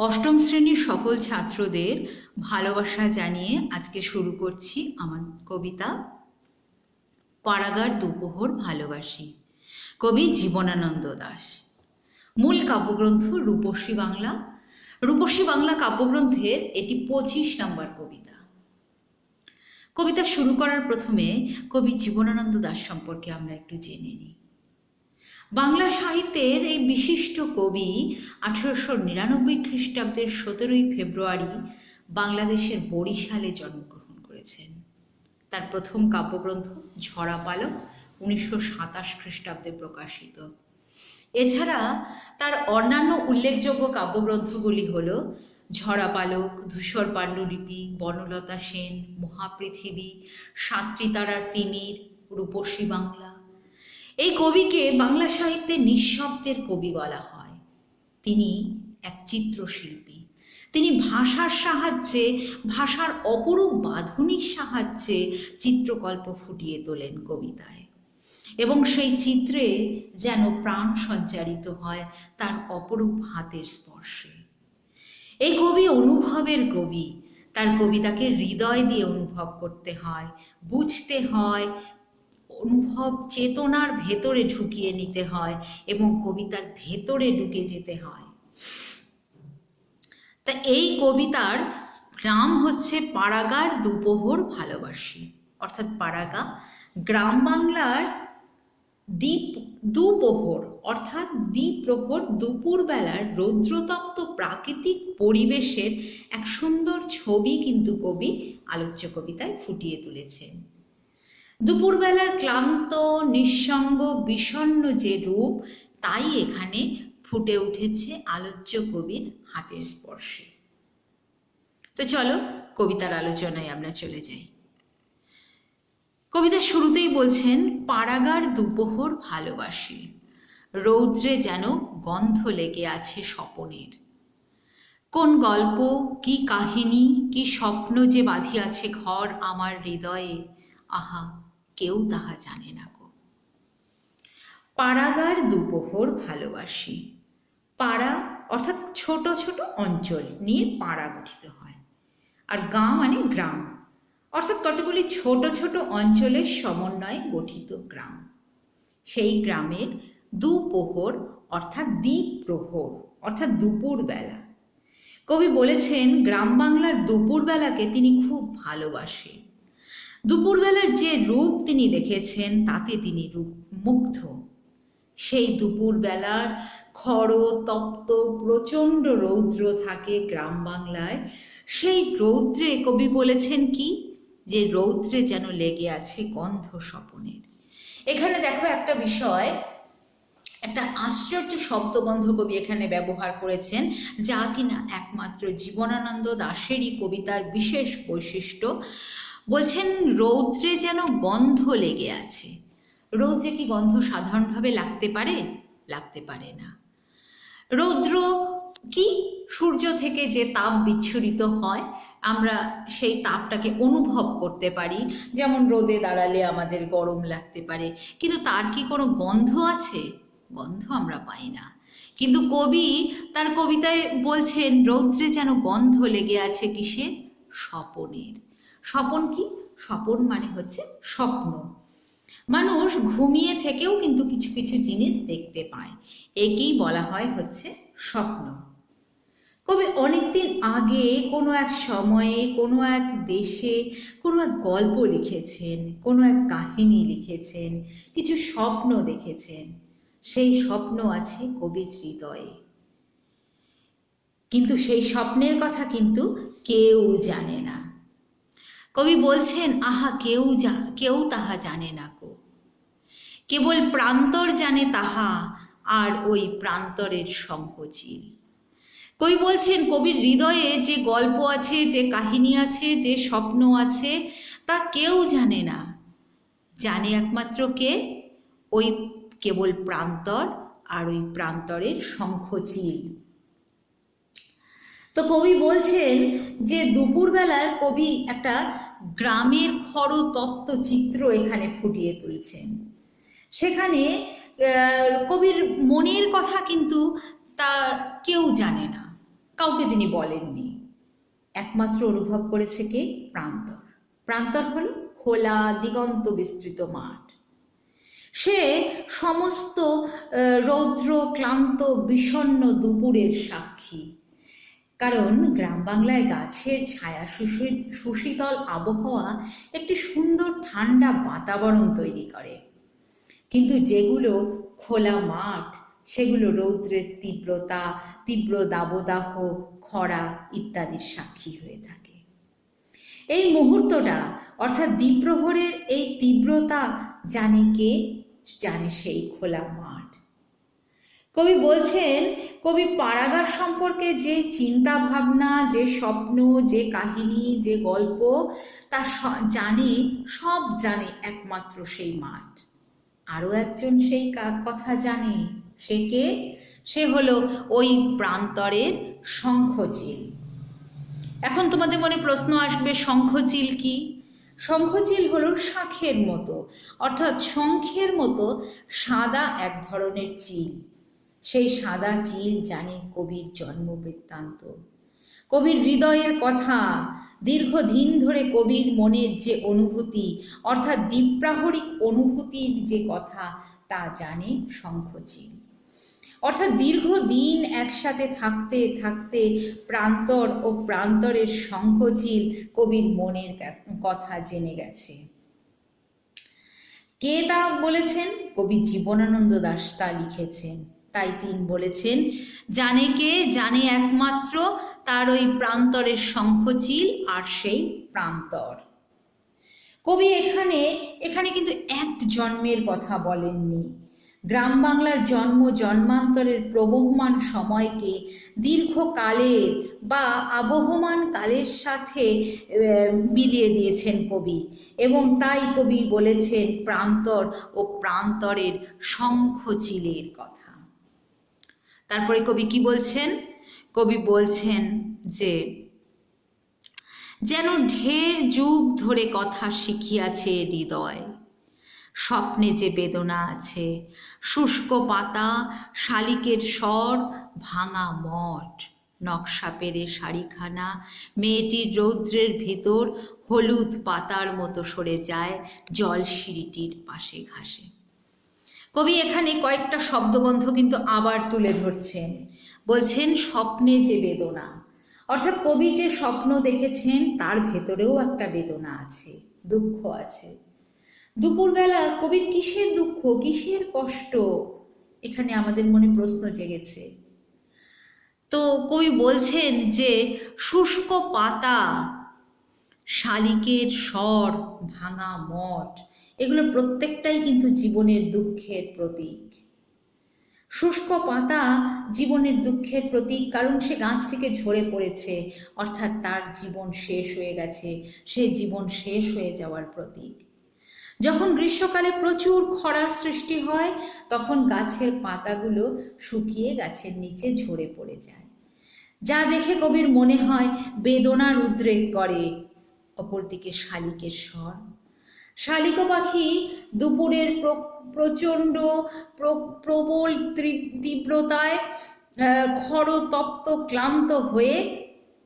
অষ্টম শ্রেণীর সকল ছাত্রদের ভালোবাসা জানিয়ে আজকে শুরু করছি আমার কবিতা পাড়াগার দুপোহর ভালোবাসি। কবি জীবনানন্দ দাশ। মূল কাব্যগ্রন্থ রূপসী বাংলা। রূপসী বাংলা কাব্যগ্রন্থের এটি 25 নম্বর কবিতা। কবিতা শুরু করার প্রথমে কবি জীবনানন্দ দাশ সম্পর্কে আমরা একটু জেনে নিই। বাংলা সাহিত্যের এই বিশিষ্ট কবি 1899 খ্রিস্টাব্দের 17 ফেব্রুয়ারি বাংলাদেশের বরিশালে জন্মগ্রহণ করেছেন। তার প্রথম কাব্যগ্রন্থ ঝরা পালক 1927 খ্রিস্টাব্দে প্রকাশিত। এছাড়া তার অন্যান্য উল্লেখযোগ্য কাব্যগ্রন্থগুলি হল ঝরা পালক, ধূসর পাণ্ডুলিপি, বনলতা সেন, মহাপৃথিবী, সাতটি তারার তিমির, রূপসী বাংলা। এই কবিকে বাংলা সাহিত্যে নিঃশব্দের কবি বলা হয়। তিনি এক চিত্রশিল্পী। তিনি ভাষার সাহায্যে, ভাষার অপরূপ বাঁধনির সাহায্যে চিত্রকল্প ফুটিয়ে তোলেন কবিতায়, এবং সেই চিত্রে যেন প্রাণ সঞ্চারিত হয় তার অপরূপ হাতের স্পর্শে। এই কবি অনুভবের কবি। তার কবিতাকে হৃদয় দিয়ে অনুভব করতে হয়, বুঝতে হয়, অনুভব চেতনার ভেতরে ঢুকিয়ে নিতে হয় এবং কবিতার ভেতরে ঢুকে যেতে হয়। তা এই কবিতার নাম হচ্ছে পাড়াগার দুপোহর ভালোবাসি, অর্থাৎ পাড়াগা গ্রাম বাংলার দুপোহর অর্থাৎ দ্বিপ্রহর, দুপুরবেলার রৌদ্রতপ্ত প্রাকৃতিক পরিবেশের এক সুন্দর ছবি কিন্তু কবি আলোচ্য কবিতায় ফুটিয়ে তুলেছেন। দুপুরবেলার ক্লান্ত, নিঃসঙ্গ, বিষণ্ণ যে রূপ, তাই এখানে ফুটে উঠেছে আলোচ্য কবির হাতের স্পর্শে। তো চলো কবিতার আলোচনায় আমরা চলে যাই। কবিতার শুরুতেই বলছেন, পাড়াগার দুপোহর ভালোবাসি, রৌদ্রে যেন গন্ধ লেগে আছে স্বপনের। কোন গল্প, কি কাহিনী, কি স্বপ্ন যে বাঁধিয়াছে ঘর আমার হৃদয়ে, আহা কেউ তাহা জানে না গো। পাড়াগার দুপোহর ভালোবাসি। পাড়া অর্থাৎ ছোট ছোট অঞ্চল নিয়ে পাড়া গঠিত হয়, আর গাঁ মানে গ্রাম, অর্থাৎ কতগুলি ছোট ছোট অঞ্চলের সমন্বয়ে গঠিত গ্রাম। সেই গ্রামের দুপোহর অর্থাৎ দ্বিপ্রহর অর্থাৎ দুপুরবেলা। কবি বলেছেন গ্রাম বাংলার দুপুরবেলাকে তিনি খুব ভালোবাসেন। দুপুরবেলার যে রূপ তিনি দেখেছেন তাতে তিনি মুগ্ধ। সেই দুপুরবেলার খড় তপ্ত প্রচণ্ড রৌদ্র থাকে গ্রাম বাংলায়। সেই রৌদ্রে কবি বলেছেন কি, যে রৌদ্রে যেন লেগে আছে গন্ধ স্বপনের। এখানে দেখো একটা বিষয়, একটা আশ্চর্য শব্দবন্ধ কবি এখানে ব্যবহার করেছেন, যা কিনা একমাত্র জীবনানন্দ দাশেরই কবিতার বিশেষ বৈশিষ্ট্য। বলছেন রৌদ্রে যেন গন্ধ লেগে আছে। রৌদ্রে কি গন্ধ সাধারণভাবে লাগতে পারে? লাগতে পারে না। রৌদ্র কি? সূর্য থেকে যে তাপ বিচ্ছুরিত হয়, আমরা সেই তাপটাকে অনুভব করতে পারি। যেমন রোদে দাঁড়ালে আমাদের গরম লাগতে পারে, কিন্তু তার কি কোনো গন্ধ আছে? গন্ধ আমরা পাই না। কিন্তু কবি তার কবিতায় বলছেন রৌদ্রে যেন গন্ধ লেগে আছে কিসে? স্বপনের। স্বপন কি? স্বপন মানে হচ্ছে স্বপ্ন। মানুষ ঘুমিয়ে থেকেও কিন্তু কিছু কিছু জিনিস দেখতে পায়, একেই বলা হয় হচ্ছে স্বপ্ন। কবি অনেকদিন আগে কোনো এক সময়ে, কোনো এক দেশে, কোনো এক গল্প লিখেছেন, কোনো এক কাহিনী লিখেছেন, কিছু স্বপ্ন দেখেছেন। সেই স্বপ্ন আছে কবির হৃদয়ে, কিন্তু সেই স্বপ্নের কথা কিন্তু কেউ জানে না। কবি বলছেন, আহা কেউ তাহা জানে না গো। কেবল প্রান্তর জানে তাহা, আর ওই প্রান্তরের সংকোচিল। কবি বলছেন কবির হৃদয়ে যে গল্প আছে, যে কাহিনী আছে, যে স্বপ্ন আছে, তা কেউ জানে না। জানে একমাত্র কে? ওই কেবল প্রান্তর আর ওই প্রান্তরের শঙ্খচিল। তো কবি বলছেন যে দুপুরবেলার কবি একটা গ্রামের খড়তপ্ত চিত্র এখানে ফুটিয়ে তুলছেন। সেখানে কবির মনের কথা কিন্তু তা কেউ জানে না, কাউকে তিনি বলেননি। একমাত্র অনুভব করেছে কে? প্রান্তর। প্রান্তর হলো খোলা দিগন্ত বিস্তৃত মাঠ। সে সমস্ত রৌদ্র ক্লান্ত বিষণ্ণ দুপুরের সাক্ষী। কারণ গ্রাম বাংলায় গাছের ছায়া সুশীতল আবহাওয়া একটি সুন্দর ঠান্ডা বাতাবরণ তৈরি করে, কিন্তু যেগুলো খোলা মাঠ সেগুলো রৌদ্রের তীব্রতা, তীব্র দাবদাহ, খরা ইত্যাদির সাক্ষী হয়ে থাকে। এই মুহূর্তটা অর্থাৎ দ্বিপ্রহরের এই তীব্রতা জানে কে? জানে সেই খোলা মাঠ। কবি বলছেন, কবি পাড়াগার সম্পর্কে যে চিন্তা ভাবনা, যে স্বপ্ন, যে কাহিনী, যে গল্প তা জানে, সব জানে একমাত্র সেই মাঠ। আরও একজন সেই কথা জানে, সে কে? সে হলো ওই প্রান্তরের শঙ্খচিল। এখন তোমাদের মনে প্রশ্ন আসবে, শঙ্খচিল কি? শঙ্খচিল হলো শাঁখের মতো, অর্থাৎ শঙ্খের মতো সাদা এক ধরনের চিল। সেই সাদা চিল জানে কবির জন্ম বৃত্তান্ত, কবির হৃদয়ের কথা, দীর্ঘদিন ধরে কবির মনের যে অনুভূতি, অর্থাৎ দ্বিপ্রাহরিক অনুভূতির যে কথা, তা জানে শঙ্খচিল। অর্থাৎ দীর্ঘদিন একসাথে থাকতে থাকতে প্রান্তর ও প্রান্তরের শঙ্খচিল কবির মনের কথা জেনে গেছে। কে তা বলেছেন? কবি জীবনানন্দ দাশ তা লিখেছেন। তাই তিনি বলেছেন, জানে কে? জানে একমাত্র তার ওই প্রান্তরের শঙ্খচিল আর সেই প্রান্তর। কবি এখানে কিন্তু এক জন্মের কথা বলেননি। গ্রাম বাংলার জন্মান্তরের প্রবহমান সময়কে দীর্ঘকালের বা আবহমান কালের সাথে মিলিয়ে দিয়েছেন কবি, এবং তাই কবি বলেছেন প্রান্তর ও প্রান্তরের শঙ্খচিলের কথা। তারপরে কবি কি বলছেন? কবি বলছেন যে যেন ঢের যুগ ধরে কথা শিখিয়াছে হৃদয়, স্বপ্নে যে বেদনা আছে, শুষ্ক পাতা, শালিকের স্বর, ভাঙা মঠ, নকশা পেরে শাড়িখানা মেয়েটির রৌদ্রের ভেতর হলুদ পাতার মতো সরে যায় জল সিঁড়িটির পাশে ঘাসে। কবি এখানে কয়েকটা শব্দবন্ধ কিন্তু আবার তুলে ধরছেন। বলছেন স্বপ্নে যে বেদনা, অর্থাৎ কবি যে স্বপ্ন দেখেছেন তার ভেতরেও একটা বেদনা আছে, দুঃখ আছে। দুপুরবেলা কবির কিসের দুঃখ, কিসের কষ্ট, এখানে আমাদের মনে প্রশ্ন জেগেছে। তো কবি বলছেন যে শুষ্ক পাতা, শালিকের স্বর, ভাঙা মঠ, এগুলো প্রত্যেকটাই কিন্তু জীবনের দুঃখের প্রতীক। শুষ্ক পাতা জীবনের দুঃখের প্রতীক, কারণ সে গাছ থেকে ঝরে পড়েছে, অর্থাৎ তার জীবন শেষ হয়ে গেছে, সে জীবন শেষ হয়ে যাওয়ার প্রতীক। যখন গ্রীষ্মকালে প্রচুর খরা সৃষ্টি হয়, তখন গাছের পাতাগুলো শুকিয়ে গাছের নিচে ঝরে পড়ে যায়, যা দেখে কবির মনে হয় বেদনার উদ্রেক করে। অপরদিকে শালিকের স্বর, শালিক পাখি দুপুরের প্রচণ্ড প্রবল তীব্রতায় খরতপ্ত ক্লান্ত হয়ে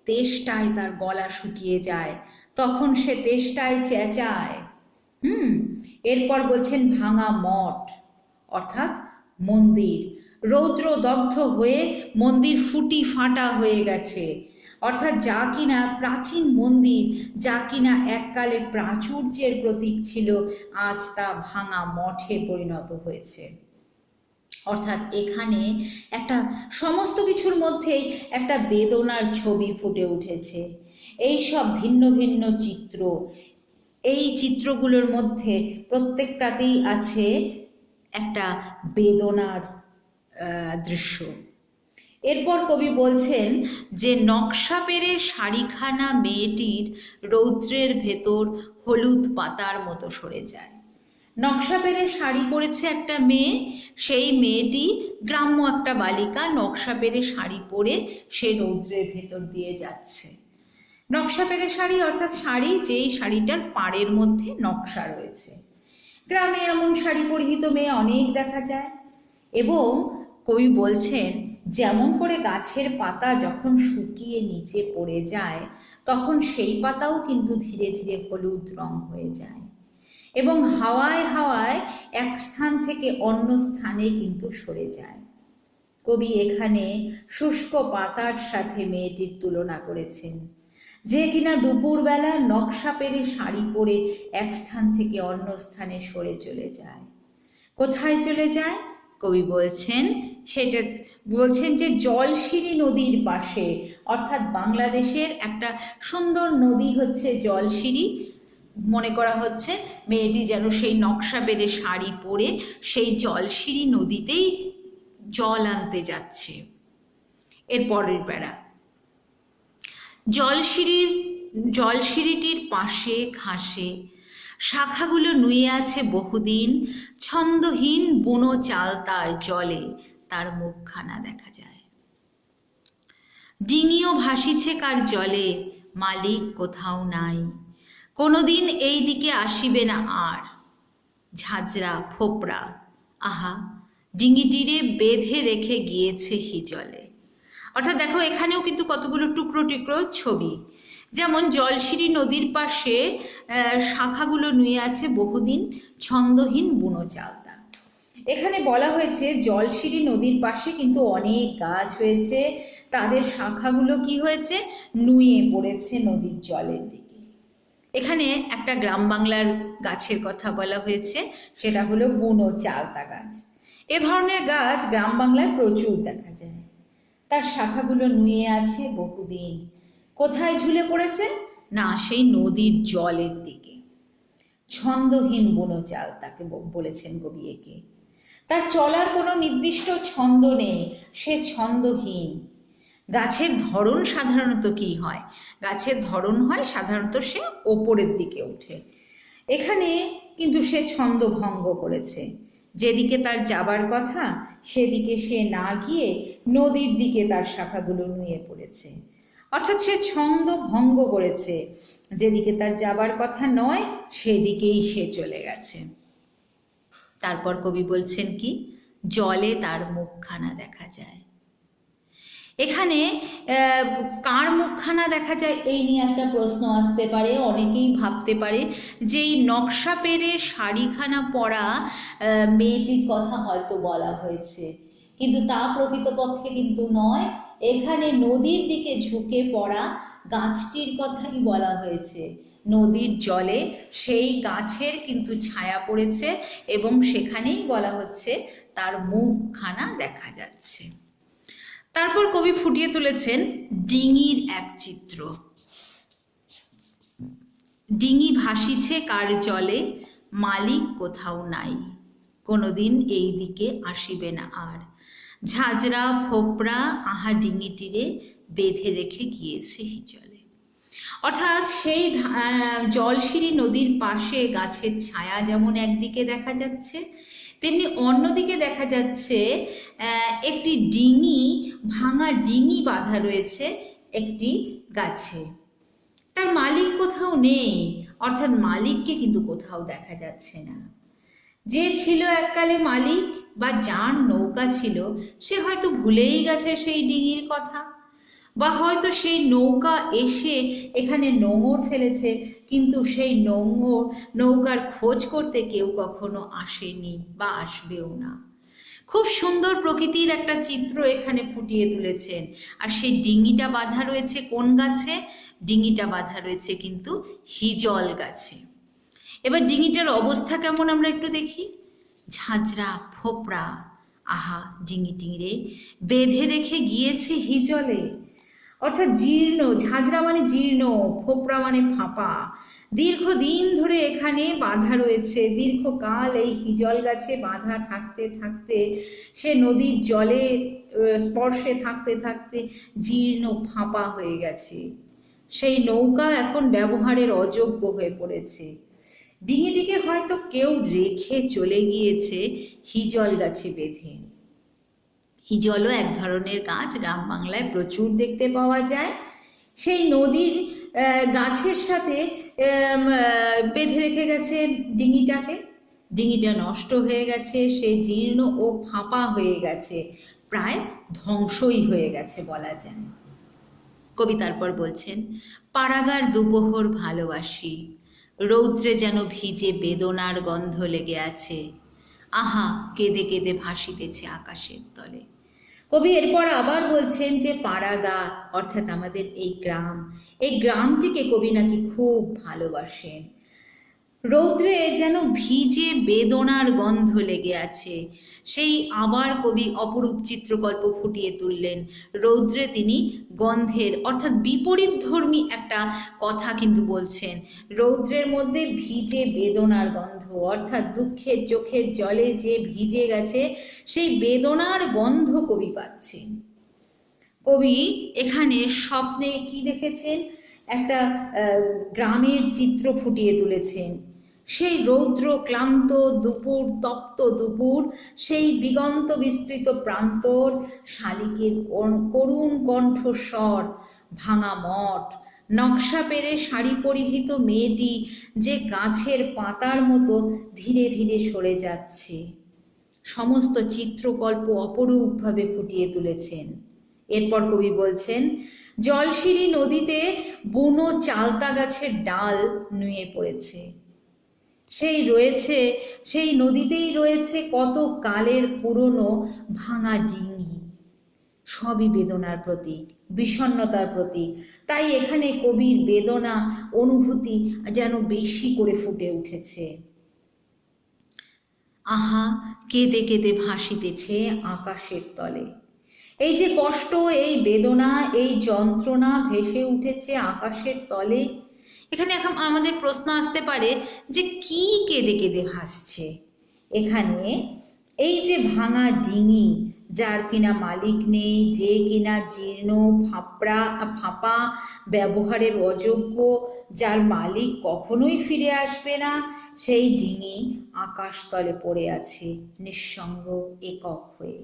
তেষ্টায় তার গলা শুকিয়ে যায়, তখন সে তেষ্টায় চেঁচায়। এরপর বলছেন ভাঙা মঠ, অর্থাৎ মন্দির, রৌদ্র দগ্ধ হয়ে মন্দির ফুটি ফাটা হয়ে গেছে, অর্থাৎ যা কিনা প্রাচীন মন্দির, যা কিনা এককালে প্রাচুর্যের প্রতীক ছিল, আজ তা ভাঙা মঠে পরিণত হয়েছে। অর্থাৎ এখানে একটা সমস্ত কিছুর মধ্যেই একটা বেদনার ছবি ফুটে উঠেছে। এই সব ভিন্ন ভিন্ন চিত্র, এই চিত্রগুলোর মধ্যে প্রত্যেকটাতেই আছে একটা বেদনার দৃশ্য। এরপর কবি বলছেন যে নকশা পেরে শাড়িখানা মেয়েটির রৌদ্রের ভেতর হলুদ পাতার মতো সরে যায়। নকশা পেরে শাড়ি পরেছে একটা মেয়ে, সেই মেয়েটি গ্রাম্য একটা বালিকা, নকশা পেরে শাড়ি পরে সে রৌদ্রের ভেতর দিয়ে যাচ্ছে। নকশা পেরে শাড়ি অর্থাৎ শাড়ি যেই শাড়িটার পাড়ের মধ্যে নকশা রয়েছে। গ্রামে এমন শাড়ি পরিহিত মেয়ে অনেক দেখা যায়, এবং কবি বলছেন যেমন করে গাছের পাতা যখন শুকিয়ে নিচে পড়ে যায় তখন সেই পাতাও কিন্তু ধীরে ধীরে হলুদ রং হয়ে যায় এবং হাওয়ায় হাওয়ায় এক স্থান থেকে অন্য স্থানে কিন্তু সরে যায়। কবি এখানে শুষ্ক পাতার সাথে মেয়েটির তুলনা করেছেন, যে কিনা দুপুরবেলা নকশা পেরে শাড়ি পরে এক স্থান থেকে অন্য স্থানে সরে চলে যায়। কোথায় চলে যায়? কবি বলছেন যে জলশিরি নদীর পাশে, অর্থাৎ বাংলাদেশের একটা সুন্দর নদী হচ্ছে জলশিরি। মনে করা হচ্ছে মেয়েটি যেন সেই নকশা পেরে শাড়ি পরে সেই জলশিরি নদীতেই জল আনতে যাচ্ছে। এর পরের প্যারা, জলশিরিটির পাশে ঘাসে শাখাগুলো নুয়ে আছে বহুদিন, ছন্দহীন বুনো চাল তার জলে তার মুখখানা দেখা যায়। ডিঙিও ভাসিছে কার জলে, মালিক কোথাও নাই, কোনোদিন এই দিকে আসিবে না আর, ঝাঁঝরা ফোপড়া আহা ডিঙিটিরে বেঁধে রেখে গিয়েছে হিজলে। অর্থাৎ দেখো এখানেও কিন্তু কতগুলো টুকরো টুকরো ছবি, যেমন জলশিরি নদীর পাশে শাখাগুলো নুয়ে আছে বহুদিন, ছন্দহীন বুনো চালতা। এখানে বলা হয়েছে জলশিরি নদীর পাশে কিন্তু অনেক গাছ হয়েছে, তাদের শাখাগুলো কি হয়েছে, নুয়ে পড়েছে নদীর জলের দিকে। এখানে একটা গ্রাম বাংলার গাছের কথা বলা হয়েছে, সেটা হলো বুনো চালতা গাছ। এ ধরনের গাছ গ্রাম বাংলায় প্রচুর দেখা যায়। তার শাখাগুলো নুয়ে আছে বহুদিন, কোথায় ঝুলে পড়েছে না, সেই নদীর জলের দিকে। ছন্দহীন বুনো চাল তাকে বলেছেন কবি একে। তার চলার কোনো নির্দিষ্ট ছন্দ নেই, সে ছন্দহীন। গাছের ধরন সাধারণত কি হয়, গাছের ধরন হয় সাধারণত সে ওপরের দিকে ওঠে, এখানে কিন্তু সে ছন্দ ভঙ্গ করেছে। যেদিকে তার যাবার কথা সেদিকে সে না গিয়ে নদীর দিকে তার শাখাগুলো নুয়ে পড়েছে, অর্থাৎ সে ছন্দ ভঙ্গ করেছে, যেদিকে তার যাবার কথা নয় সেদিকেই সে চলে গেছে। তারপর কবি বলছেন কি, জলে তার মুখখানা দেখা যায়। এখানে কার মুখখানা দেখা যায় এই নিয়ে একটা প্রশ্ন আসতে পারে, অনেকেই ভাবতে পারে যে এই নকশা পেরে শাড়িখানা পরা মেয়েটির কথা হয়তো বলা হয়েছে, কিন্তু তা প্রকৃতপক্ষে কিন্তু নয়। এখানে নদীর দিকে ঝুঁকে পড়া গাছটির কথাই বলা হয়েছে। নদীর জলে সেই গাছের কিন্তু ছায়া পড়েছে এবং সেখানেই বলা হচ্ছে তার মুখখানা দেখা যাচ্ছে। তারপর কবি ফুটিয়ে তুলেছেন ডিঙির এক চিত্র। ডিঙি ভাসিছে কার জলে, মালিক কোথাও নাই, কোনোদিন এই দিকে আসিবে না আর, ঝাঁঝরা ফোপড়া আহা ডিঙিটিরে বেঁধে রেখে গিয়েছে হিজলে। অর্থাৎ সেই জলশিরি নদীর পাশে গাছের ছায়া যেমন একদিকে দেখা যাচ্ছে, তেমনি অন্যদিকে দেখা যাচ্ছে একটি ডিঙি, ভাঙা ডিঙি বাঁধা রয়েছে একটি গাছে। তার মালিক কোথাও নেই, অর্থাৎ মালিককে কিন্তু কোথাও দেখা যাচ্ছে না। যে ছিল এককালে মালিক বা যার নৌকা ছিল সে হয়তো ভুলেই গেছে সেই ডিঙির কথা, বা হয়তো সেই নৌকা এসে এখানে নোঙর ফেলেছে, কিন্তু সেই নৌকার খোঁজ করতে কেউ কখনো আসেনি বা আসবেও না। খুব সুন্দর প্রকৃতির একটা চিত্র এখানে ফুটিয়ে তুলেছেন। আর সেই ডিঙিটা বাঁধা রয়েছে কোন গাছে? ডিঙিটা বাঁধা রয়েছে কিন্তু হিজল গাছে। এবার ডিঙিটার অবস্থা কেমন আমরা একটু দেখি। ঝাঁঝরা ফোপড়া আহা ডিঙিটিরে বেঁধে রেখে গিয়েছে হিজলে। অর্থাৎ জীর্ণ, ঝাঁঝরা মানে জীর্ণ, ফোপড়া মানে ফাঁপা। দীর্ঘদিন ধরে এখানে বাঁধা রয়েছে, দীর্ঘকাল এই হিজল গাছে বাঁধা থাকতে থাকতে সে নদীর জলে স্পর্শে থাকতে থাকতে জীর্ণ ফাঁপা হয়ে গেছে। সেই নৌকা এখন ব্যবহারের অযোগ্য হয়ে পড়েছে। ডিঙিটিকে হয়তো কেউ রেখে চলে গিয়েছে হিজল গাছে বেঁধে। হিজলও এক ধরনের গাছ, গ্রাম বাংলায় প্রচুর দেখতে পাওয়া যায়। সেই নদীর গাছের সাথে বেঁধে রেখে গেছে ডিঙিটাকে। ডিঙিটা নষ্ট হয়ে গেছে, সে জীর্ণ ও ফাঁপা হয়ে গেছে, প্রায় ধ্বংসই হয়ে গেছে বলা যায়। কবি তারপর বলছেন, পাড়াগার দুপোহর ভালোবাসি, রৌদ্রে যেন ভিজে বেদনার গন্ধ লেগে আছে, আহা কেঁদে কেঁদে ভাসিতেছে আকাশের তলে। কবি এরপর আবার বলছেন যে পাড়াগা অর্থাৎ আমাদের এই গ্রামটিকে কবি নাকি খুব ভালোবাসেন। রৌদ্রে যেন ভিজে বেদনার গন্ধ লেগে আছে। সেই আবার কবি অপরূপ চিত্রকল্প ফুটিয়ে তুললেন। রৌদ্রে তিনি গন্ধের অর্থাৎ বিপরীতধর্মী একটা কথা কিন্তু বলছেন। রৌদ্রের মধ্যে ভিজে বেদনার গন্ধ অর্থাৎ দুঃখের চোখের জলে যে ভিজে গেছে সেই বেদনার গন্ধ কবি পাচ্ছেন। কবি এখানে স্বপ্নে কি দেখেছেন, একটা গ্রামের চিত্র ফুটিয়ে তুলেছেন। সেই রৌদ্র ক্লান্ত দুপুর, তপ্ত দুপুর, সেই দিগন্ত বিস্তৃত প্রান্তর, শালিকের করুণ কণ্ঠস্বর, ভাঙা মঠ, নকশা পেরে শাড়ি পরিহিত মেয়েটি যে গাছের পাতার মতো ধীরে ধীরে সরে যাচ্ছে, সমস্ত চিত্রকল্প অপরূপভাবে ফুটিয়ে তুলেছেন। এরপর কবি বলছেন, জলশিরি নদীতে বুনো চালতা গাছের ডাল নুয়ে পড়েছে, সেই নদীতেই রয়েছে কত কালের পুরনো ভাঙা ডিঙি, সবই বেদনার প্রতীক, বিষণ্ণতার প্রতীক। তাই এখানে কবির বেদনা অনুভূতি যেন বেশি করে ফুটে উঠেছে। আহা কেঁদে কেঁদে ভাসিতেছে আকাশের তলে। এই যে কষ্ট, এই বেদনা, এই যন্ত্রণা ভেসে উঠেছে আকাশের তলে। এখানে এখন আমাদের প্রশ্ন আসতে পারে যে কি কেঁদে কেঁদে ভাসছে। এখানে এই যে ভাঙা ডিঙি, যার কিনা মালিক নেই, যে কিনা জীর্ণ ফাঁপা ব্যবহারের অযোগ্য, যার মালিক কখনোই ফিরে আসবে না, সেই ডিঙি আকাশতলে পড়ে আছে নিঃসঙ্গ একক হয়ে।